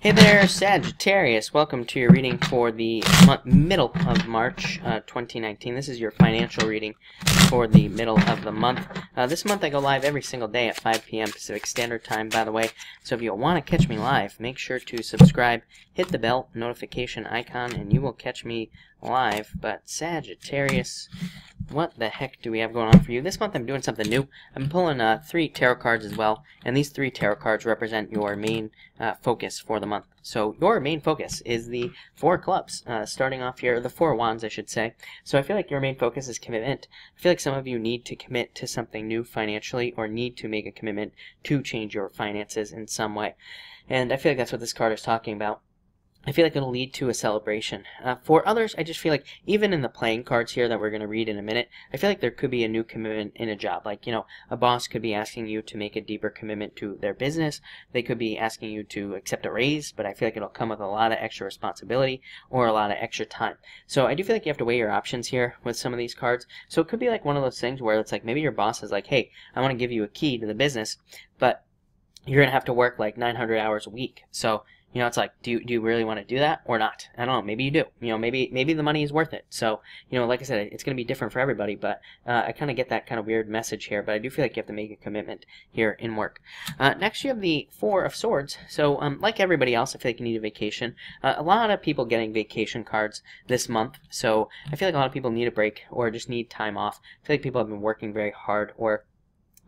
Hey there, Sagittarius. Welcome to your reading for the middle of March 2019. This is your financial reading for the middle of the month. This month I go live every single day at 5 p.m. Pacific Standard Time, by the way. So if you want to catch me live, make sure to subscribe, hit the bell notification icon, and you will catch me live. But Sagittarius, what the heck do we have going on for you? This month I'm doing something new. I'm pulling 3 tarot cards as well, and these 3 tarot cards represent your main focus for the month. So your main focus is the 4 clubs, starting off here, the 4 wands, I should say. So I feel like your main focus is commitment. I feel like some of you need to commit to something new financially, or need to make a commitment to change your finances in some way. And I feel like that's what this card is talking about. I feel like it'll lead to a celebration. For others, I just feel like, even in the playing cards here that we're going to read in a minute, I feel like there could be a new commitment in a job. Like, you know, a boss could be asking you to make a deeper commitment to their business. They could be asking you to accept a raise, but I feel like it'll come with a lot of extra responsibility or a lot of extra time. So I do feel like you have to weigh your options here with some of these cards. So it could be like one of those things where it's like maybe your boss is like, hey, I want to give you a key to the business, but you're going to have to work like 900 hours a week. So you know, it's like, do you really want to do that or not? I don't know. Maybe you do. You know, maybe the money is worth it. So, you know, like I said, it's going to be different for everybody. But I kind of get that kind of weird message here. But I do feel like you have to make a commitment here in work. Next, you have the 4 of Swords. So, like everybody else, I feel like you need a vacation. A lot of people getting vacation cards this month. So, I feel like a lot of people need a break or just need time off. I feel like people have been working very hard, or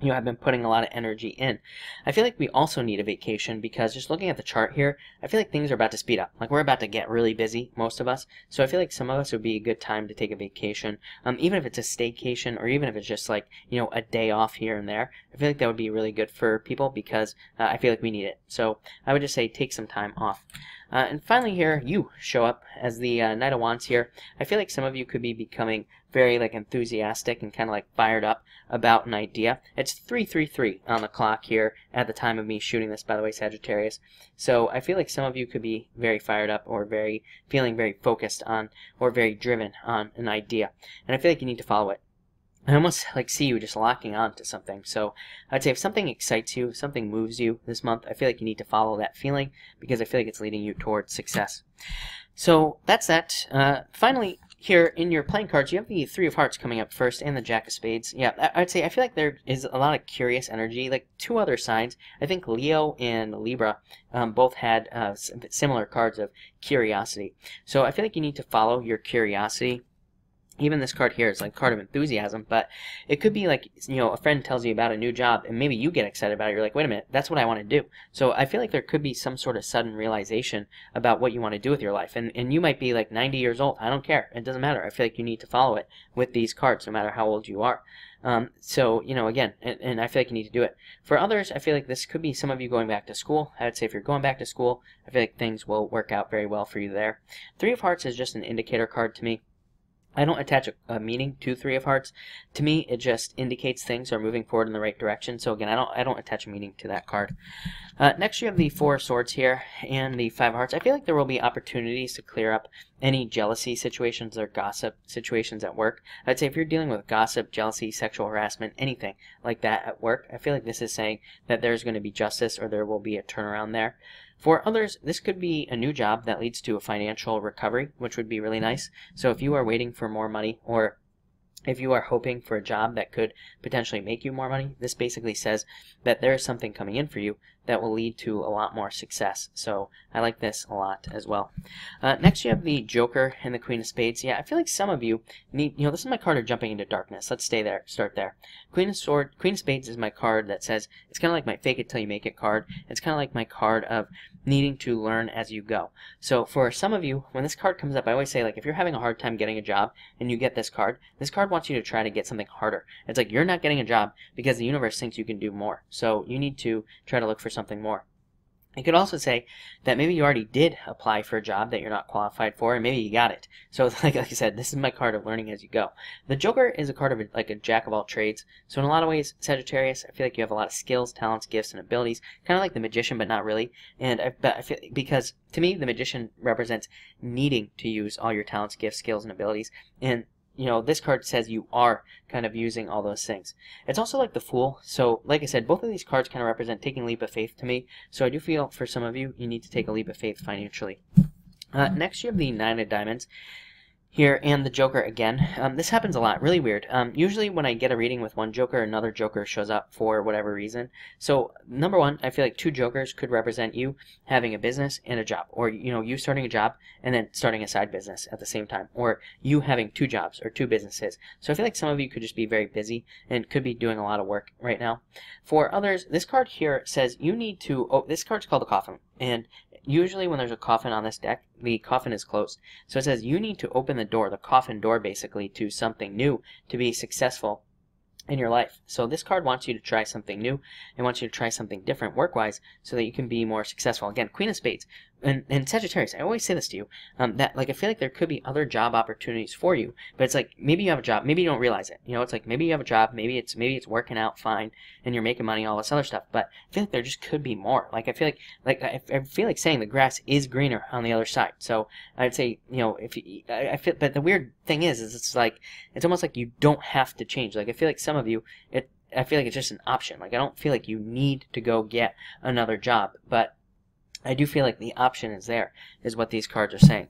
I've been putting a lot of energy in. I feel like we also need a vacation because just looking at the chart here, I feel like things are about to speed up. Like, we're about to get really busy, most of us. So I feel like some of us would be a good time to take a vacation. Even if it's a staycation, or even if it's just like, you know, a day off here and there. I feel like that would be really good for people because I feel like we need it. So I would just say take some time off. And finally here, you show up as the Knight of Wands here. I feel like some of you could be becoming very like enthusiastic and kind of like fired up about an idea. It's 3:33 on the clock here at the time of me shooting this, by the way, Sagittarius. So I feel like some of you could be very fired up, or feeling very focused on, or very driven on an idea. And I feel like you need to follow it. I almost like see you just locking on to something. So I'd say if something excites you, something moves you this month, I feel like you need to follow that feeling, because I feel like it's leading you towards success. So that's that. Finally, here in your playing cards, you have the 3 of Hearts coming up first, and the Jack of Spades. Yeah, I'd say I feel like there is a lot of curious energy. Like 2 other signs, I think Leo and Libra both had similar cards of curiosity. So I feel like you need to follow your curiosity. Even this card here is like a card of enthusiasm, but it could be like, you know, a friend tells you about a new job, and maybe you get excited about it. You're like, wait a minute, that's what I want to do. So I feel like there could be some sort of sudden realization about what you want to do with your life. And you might be like 90 years old. I don't care. It doesn't matter. I feel like you need to follow it with these cards, no matter how old you are. So, you know, again, and I feel like you need to do it. For others, I feel like this could be some of you going back to school. I would say if you're going back to school, I feel like things will work out very well for you there. 3 of Hearts is just an indicator card to me. I don't attach a meaning to 3 of Hearts. To me, it just indicates things are moving forward in the right direction. So again, I don't attach a meaning to that card. Next, you have the 4 of Swords here and the 5 of Hearts. I feel like there will be opportunities to clear up any jealousy situations or gossip situations at work. I'd say if you're dealing with gossip, jealousy, sexual harassment, anything like that at work, I feel like this is saying that there's going to be justice, or there will be a turnaround there. For others, this could be a new job that leads to a financial recovery, which would be really nice. So if you are waiting for more money, or if you are hoping for a job that could potentially make you more money, this basically says that there is something coming in for you that will lead to a lot more success. So I like this a lot as well. Next, you have the Joker and the Queen of Spades. Yeah, I feel like some of you need, you know, this is my card of jumping into darkness. Let's stay there, start there. Queen of Spades is my card that says, it's kind of like my fake it till you make it card. It's kind of like my card of needing to learn as you go. So for some of you, when this card comes up, I always say, like, if you're having a hard time getting a job and you get this card wants you to try to get something harder. It's like you're not getting a job because the universe thinks you can do more. So you need to try to look for something more. It could also say that maybe you already did apply for a job that you're not qualified for, and maybe you got it. So like I said, this is my card of learning as you go. The Joker is a card of like a jack of all trades. So in a lot of ways, Sagittarius, I feel like you have a lot of skills, talents, gifts, and abilities. Kind of like the Magician, but not really. And I feel, because to me, the Magician represents needing to use all your talents, gifts, skills, and abilities. And you know, this card says you are kind of using all those things. It's also like the Fool. So like I said, both of these cards kind of represent taking a leap of faith to me. So I do feel for some of you, you need to take a leap of faith financially. Next, you have the Nine of Diamonds here, and the Joker again. This happens a lot, really weird. Usually when I get a reading with one Joker, another Joker shows up for whatever reason. So, number one, I feel like two Jokers could represent you having a business and a job, or, you know, you starting a job and then starting a side business at the same time, or you having two jobs or two businesses. So I feel like some of you could just be very busy and could be doing a lot of work right now. For others, this card here says you need to, oh, this card's called the Coffin, and usually when there's a coffin on this deck, the coffin is closed. So it says you need to open the door, the coffin door basically, to something new to be successful in your life. So this card wants you to try something new and wants you to try something different work-wise so that you can be more successful. Again, Queen of Spades. And Sagittarius, I always say this to you, that like I feel like there could be other job opportunities for you, but it's like maybe you have a job, maybe you don't realize it. You know, it's like maybe you have a job, maybe it's working out fine, and you're making money, all this other stuff. But I feel like there just could be more. Like I feel like saying the grass is greener on the other side. So I'd say, you know, I feel, but the weird thing is it's like it's almost like you don't have to change. Like I feel like some of you, I feel like it's just an option. Like I don't feel like you need to go get another job, but I do feel like the option is there, is what these cards are saying.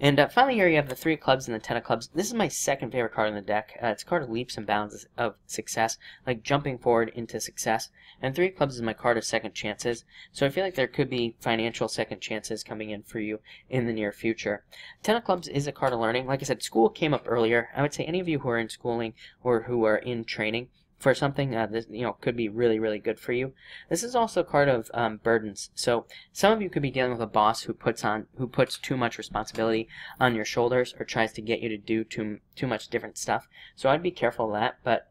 And finally here you have the Three of Clubs and the Ten of Clubs. This is my second favorite card in the deck. It's a card of leaps and bounds of success, like jumping forward into success. And Three of Clubs is my card of second chances. So I feel like there could be financial second chances coming in for you in the near future. Ten of Clubs is a card of learning. Like I said, school came up earlier. I would say any of you who are in schooling or who are in training for something, this, you know, could be really, really good for you. This is also a card of burdens. So some of you could be dealing with a boss who puts too much responsibility on your shoulders or tries to get you to do too much different stuff. So I'd be careful of that. But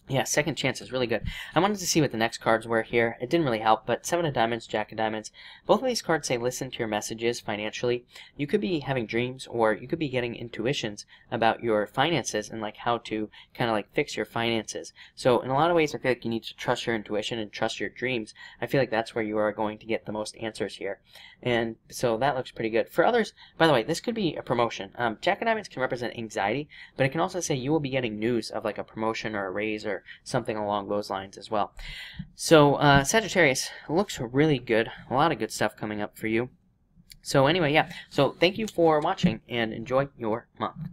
yeah, second chance is really good. I wanted to see what the next cards were here. It didn't really help, but Seven of Diamonds, Jack of Diamonds. Both of these cards say listen to your messages financially. You could be having dreams, or you could be getting intuitions about your finances and like how to kind of like fix your finances. So in a lot of ways, I feel like you need to trust your intuition and trust your dreams. I feel like that's where you are going to get the most answers here. And so that looks pretty good. For others, by the way, this could be a promotion. Jack of Diamonds can represent anxiety, but it can also say you will be getting news of like a promotion or a raise or something along those lines as well. So Sagittarius looks really good. A lot of good stuff coming up for you. So anyway, yeah. So thank you for watching and enjoy your month.